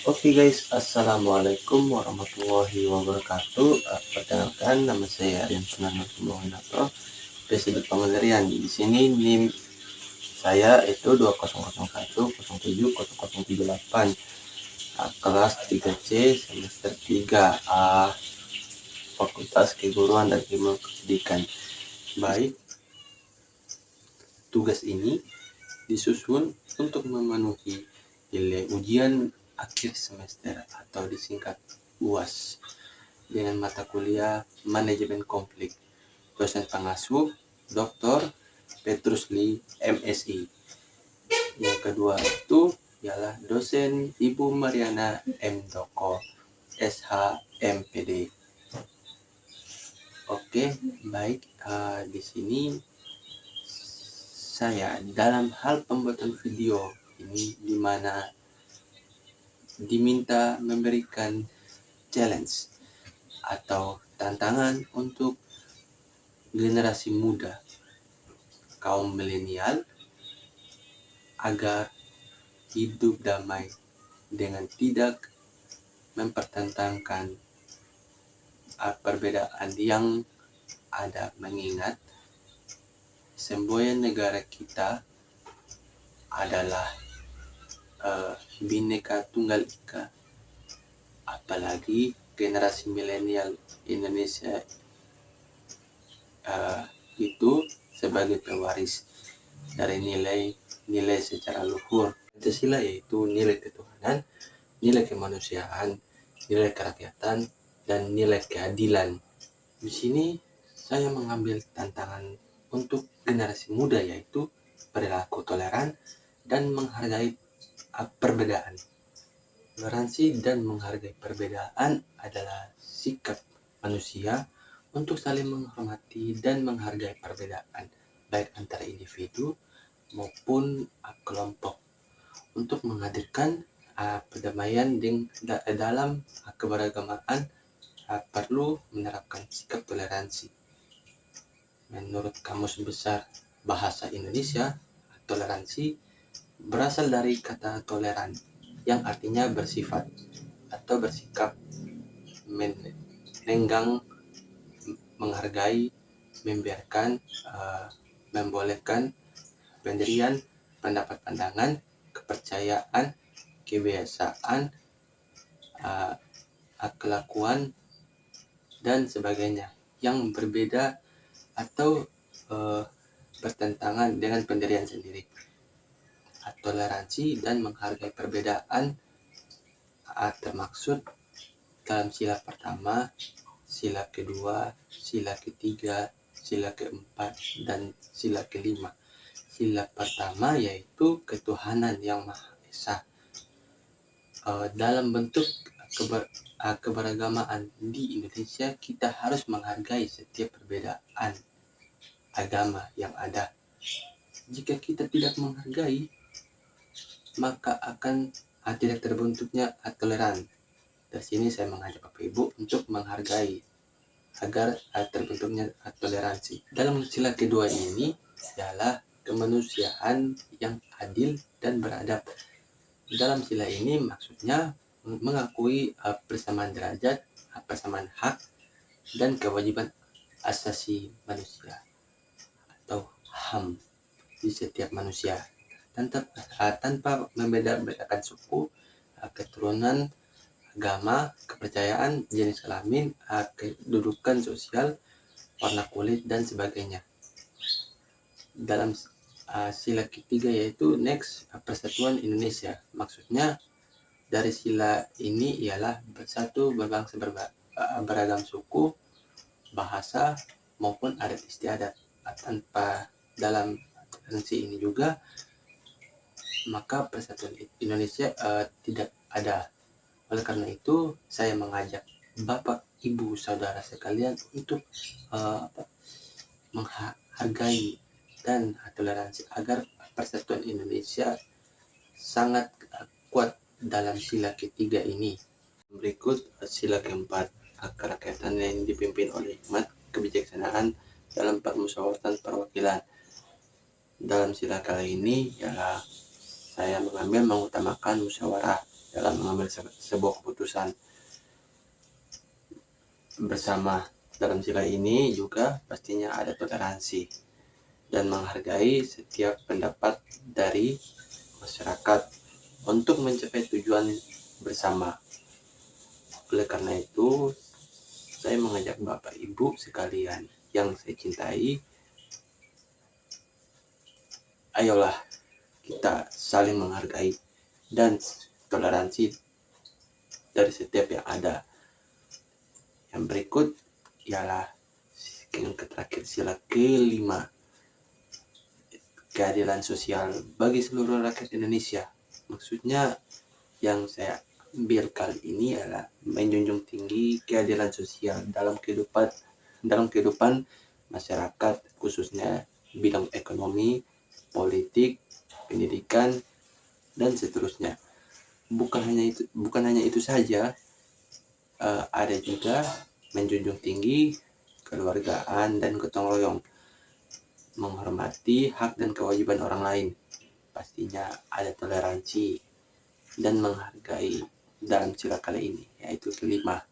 Oke guys, assalamualaikum warahmatullahi wabarakatuh. Perkenalkan, nama saya Aryan Sunarno Kumawinato, Presiden Pengendalian. Di sini NIM saya itu 2001070038, kelas 3C semester 3, Fakultas Keguruan dan Ilmu Pendidikan. Baik, tugas ini disusun untuk memenuhi nilai ujian akhir semester atau disingkat UAS dengan mata kuliah Manajemen Konflik. Dosen pengasuh Dr. Petrus Lee, MSI. Yang kedua itu ialah dosen Ibu Mariana M. Doko, SH, MPD. Oke, baik. Di sini saya dalam hal pembuatan video ini di mana diminta memberikan challenge atau tantangan untuk generasi muda kaum milenial agar hidup damai dengan tidak mempertentangkan perbedaan yang ada, mengingat semboyan negara kita adalah Bhinneka Tunggal Ika, apalagi generasi milenial Indonesia itu sebagai pewaris dari nilai secara luhur. Pancasila yaitu nilai ketuhanan, nilai kemanusiaan, nilai kerakyatan, dan nilai keadilan. Di sini saya mengambil tantangan untuk generasi muda, yaitu perilaku toleran dan menghargai perbedaan. Toleransi dan menghargai perbedaan adalah sikap manusia untuk saling menghormati dan menghargai perbedaan, baik antara individu maupun kelompok, untuk menghadirkan perdamaian dalam keberagamaan. Perlu menerapkan sikap toleransi. Menurut Kamus Besar Bahasa Indonesia, toleransi berasal dari kata toleran yang artinya bersifat atau bersikap, melenggang, menghargai, membiarkan, membolehkan pendirian, pendapat, pandangan, kepercayaan, kebiasaan, kelakuan, dan sebagainya yang berbeda atau bertentangan dengan pendirian sendiri. Toleransi dan menghargai perbedaan termaksud dalam sila pertama, sila kedua, sila ketiga, sila keempat, dan sila kelima. Sila pertama yaitu ketuhanan yang Maha Esa. Dalam bentuk keberagamaan di Indonesia, kita harus menghargai setiap perbedaan agama yang ada. Jika kita tidak menghargai, maka akan tidak terbentuknya toleran. Dari sini saya mengajak Bapak Ibu untuk menghargai agar terbentuknya toleransi. Dalam sila kedua ini adalah kemanusiaan yang adil dan beradab. Dalam sila ini maksudnya mengakui persamaan derajat, persamaan hak, dan kewajiban asasi manusia atau HAM di setiap manusia, tanpa membeda-bedakan suku, keturunan, agama, kepercayaan, jenis kelamin, kedudukan sosial, warna kulit, dan sebagainya. Dalam sila ketiga yaitu next, Persatuan Indonesia. Maksudnya dari sila ini ialah bersatu, berbangsa, beragam suku, bahasa, maupun adat istiadat. Tanpa dalam toleransi ini juga, maka Persatuan Indonesia tidak ada. Oleh karena itu, saya mengajak Bapak, Ibu, Saudara sekalian untuk menghargai dan toleransi agar Persatuan Indonesia sangat kuat dalam sila ketiga ini. Berikut sila keempat, kerakyatan yang dipimpin oleh hikmat kebijaksanaan dalam permusyawaratan perwakilan. Dalam sila kali ini ialah saya mengutamakan musyawarah dalam mengambil sebuah keputusan bersama. Dalam sila ini juga pastinya ada toleransi dan menghargai setiap pendapat dari masyarakat untuk mencapai tujuan bersama. Oleh karena itu, saya mengajak Bapak Ibu sekalian yang saya cintai, ayolah kita saling menghargai dan toleransi dari setiap yang ada. Yang berikut ialah yang terakhir, sila kelima, keadilan sosial bagi seluruh rakyat Indonesia. Maksudnya yang saya ambil kali ini adalah menjunjung tinggi keadilan sosial dalam kehidupan masyarakat, khususnya bidang ekonomi, politik, pendidikan, dan seterusnya. Bukan hanya itu saja, ada juga menjunjung tinggi kekeluargaan dan gotong royong, menghormati hak dan kewajiban orang lain. Pastinya ada toleransi dan menghargai dalam sila kali ini, yaitu kelima.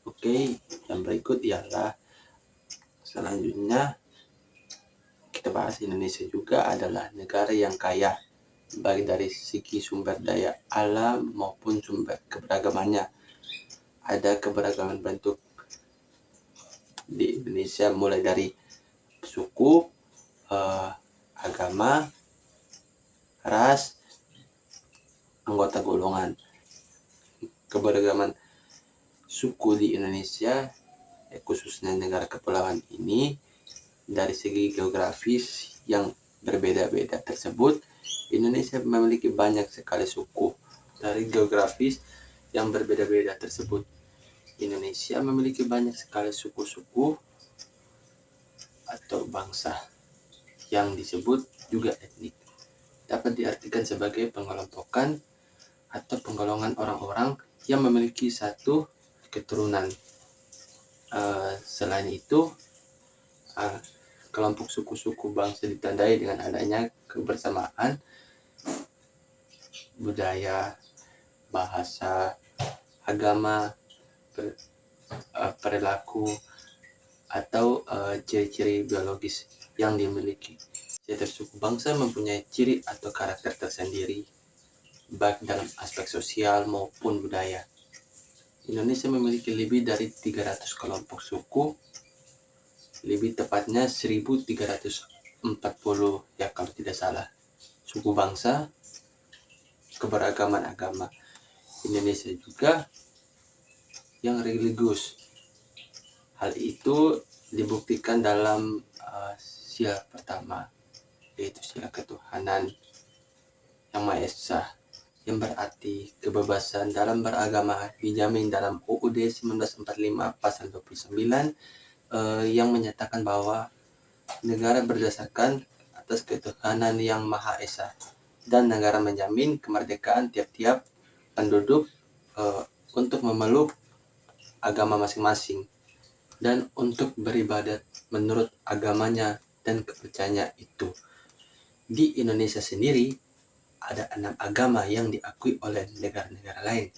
Oke, yang berikut ialah selanjutnya kita bahas Indonesia juga adalah negara yang kaya baik dari segi sumber daya alam maupun sumber keberagamannya. Ada keberagaman bentuk di Indonesia mulai dari suku, agama, ras, anggota golongan. Keberagaman suku di Indonesia, khususnya negara kepulauan ini, dari segi geografis yang berbeda-beda tersebut, Indonesia memiliki banyak sekali suku. Dari geografis yang berbeda-beda tersebut, Indonesia memiliki banyak sekali suku-suku atau bangsa yang disebut juga etnik. Dapat diartikan sebagai pengelompokan atau penggolongan orang-orang yang memiliki satu keturunan. Selain itu, kelompok suku-suku bangsa ditandai dengan adanya kebersamaan budaya, bahasa, agama, perilaku, atau ciri-ciri biologis yang dimiliki. Setiap suku bangsa mempunyai ciri atau karakter tersendiri, baik dalam aspek sosial maupun budaya. Indonesia memiliki lebih dari 300 kelompok suku, lebih tepatnya 1340 ya kalau tidak salah, suku bangsa, keberagaman agama. Indonesia juga yang religius. Hal itu dibuktikan dalam sila pertama, yaitu sila ketuhanan yang Maha Esa, yang berarti kebebasan dalam beragama dijamin dalam UUD 1945 pasal 29, yang menyatakan bahwa negara berdasarkan atas ketuhanan yang Maha Esa dan negara menjamin kemerdekaan tiap-tiap penduduk untuk memeluk agama masing-masing dan untuk beribadat menurut agamanya dan kepercayaannya itu. Di Indonesia sendiri ada 6 agama yang diakui oleh negara-negara lain.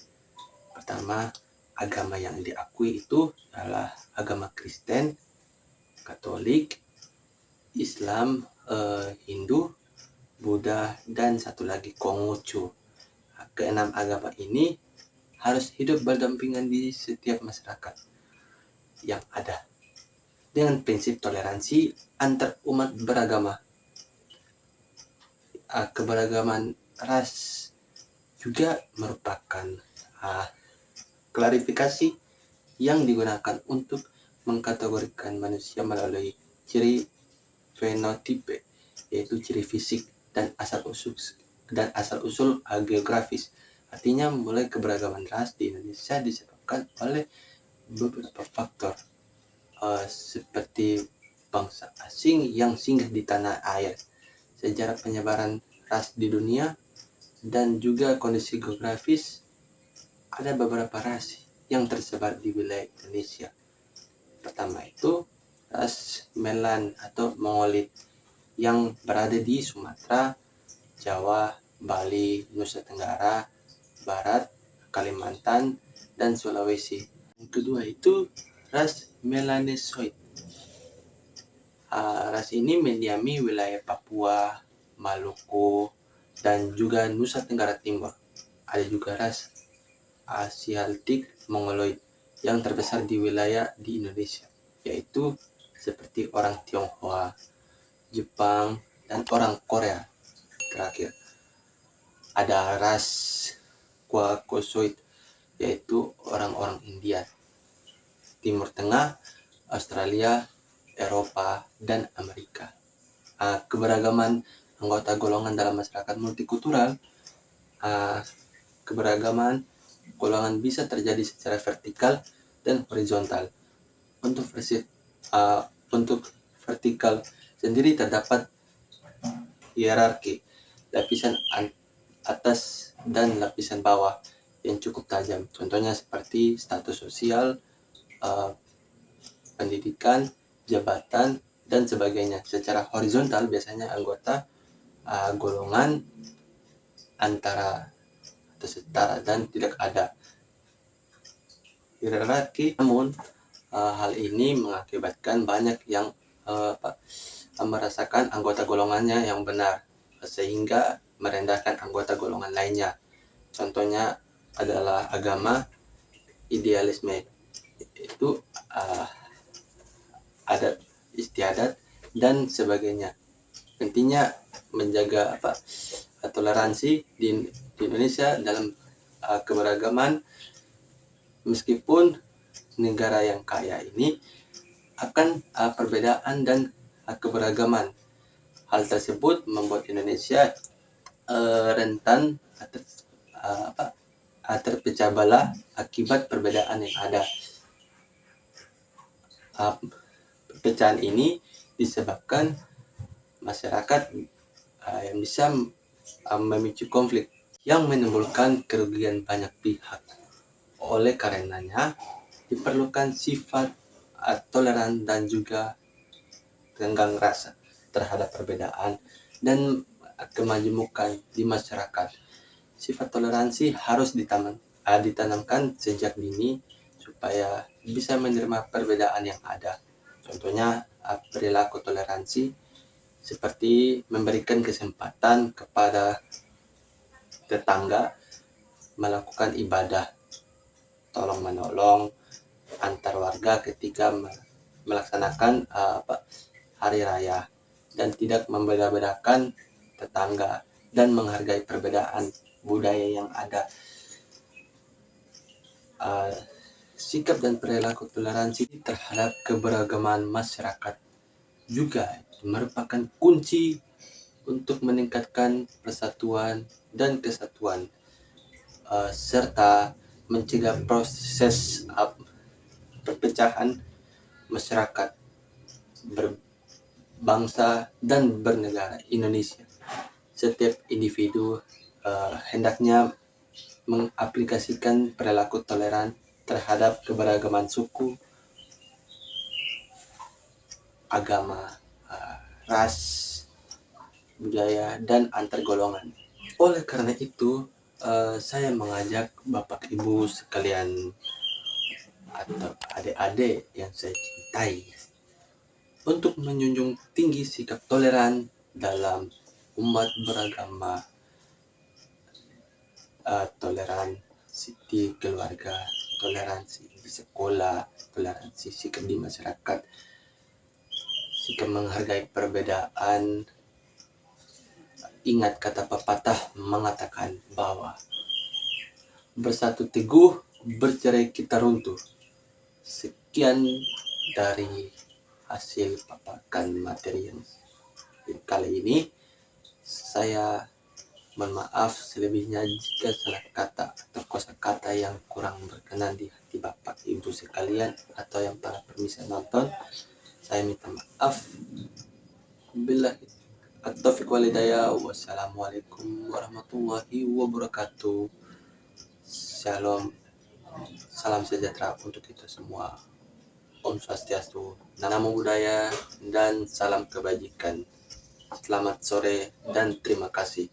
Pertama, agama yang diakui itu adalah agama Kristen, Katolik, Islam, Hindu, Buddha, dan satu lagi Konghucu. Keenam agama ini harus hidup berdampingan di setiap masyarakat yang ada dengan prinsip toleransi antar umat beragama. Keberagaman ras juga merupakan klarifikasi yang digunakan untuk mengkategorikan manusia melalui ciri fenotipe, yaitu ciri fisik dan asal usul geografis. Artinya mulai keberagaman ras di Indonesia disebabkan oleh beberapa faktor, seperti bangsa asing yang singgah di tanah air, sejarah penyebaran ras di dunia, dan juga kondisi geografis. Ada beberapa ras yang tersebar di wilayah Indonesia. Pertama itu ras Melan atau Mongolit yang berada di Sumatera, Jawa, Bali, Nusa Tenggara, Barat, Kalimantan, dan Sulawesi. Yang kedua itu ras Melanesoid. Ras ini mendiami wilayah Papua, Maluku, dan juga Nusa Tenggara Timur. Ada juga ras Asiatic Mongoloid yang terbesar di wilayah di Indonesia, yaitu seperti orang Tionghoa, Jepang, dan orang Korea. Terakhir, ada ras Caucasoid, yaitu orang-orang India, Timur Tengah, Australia, Eropa, dan Amerika. Keberagaman anggota golongan dalam masyarakat multikultural, keberagaman golongan bisa terjadi secara vertikal dan horizontal. Untuk vertikal sendiri terdapat hierarki, lapisan atas dan lapisan bawah yang cukup tajam. Contohnya seperti status sosial, pendidikan, jabatan, dan sebagainya. Secara horizontal biasanya anggota golongan antara atau setara dan tidak ada hierarki. Namun hal ini mengakibatkan banyak yang merasakan anggota golongannya yang benar, sehingga merendahkan anggota golongan lainnya. Contohnya adalah agama, idealisme, itu adat istiadat, dan sebagainya. Intinya menjaga toleransi di Indonesia dalam keberagaman, meskipun negara yang kaya ini akan perbedaan dan keberagaman. Hal tersebut membuat Indonesia rentan terpecah belah akibat perbedaan yang ada. Perpecahan ini disebabkan masyarakat yang bisa memicu konflik yang menimbulkan kerugian banyak pihak. Oleh karenanya diperlukan sifat toleran dan juga renggang rasa terhadap perbedaan dan kemajemukan di masyarakat. Sifat toleransi harus ditanamkan sejak dini supaya bisa menerima perbedaan yang ada. Contohnya perilaku toleransi seperti memberikan kesempatan kepada tetangga melakukan ibadah, tolong-menolong antar warga ketika melaksanakan hari raya, dan tidak membeda-bedakan tetangga dan menghargai perbedaan budaya yang ada. Sikap dan perilaku toleransi terhadap keberagaman masyarakat juga merupakan kunci untuk meningkatkan persatuan dan kesatuan, serta mencegah proses perpecahan masyarakat berbangsa dan bernegara Indonesia. Setiap individu hendaknya mengaplikasikan perilaku toleran terhadap keberagaman suku, agama, ras, budaya, dan antar golongan. Oleh karena itu, saya mengajak Bapak Ibu sekalian atau adik-adik yang saya cintai untuk menjunjung tinggi sikap toleran dalam umat beragama, toleransi di keluarga, toleransi di sekolah, toleransi sikap di masyarakat, sikap menghargai perbedaan. Ingat kata pepatah mengatakan bahwa bersatu teguh, bercerai kita runtuh. Sekian dari hasil paparan materi yang kali ini. Saya mohon maaf selebihnya jika salah kata atau kosakata yang kurang berkenan di hati Bapak Ibu sekalian atau yang para pemirsa nonton. Saya minta maaf. Billahi at-taufiq wal hidayah. Wassalamualaikum warahmatullahi wabarakatuh. Shalom. Salam sejahtera untuk kita semua. Om Swastiastu, Namo Buddhaya, dan salam kebajikan. Selamat sore dan terima kasih.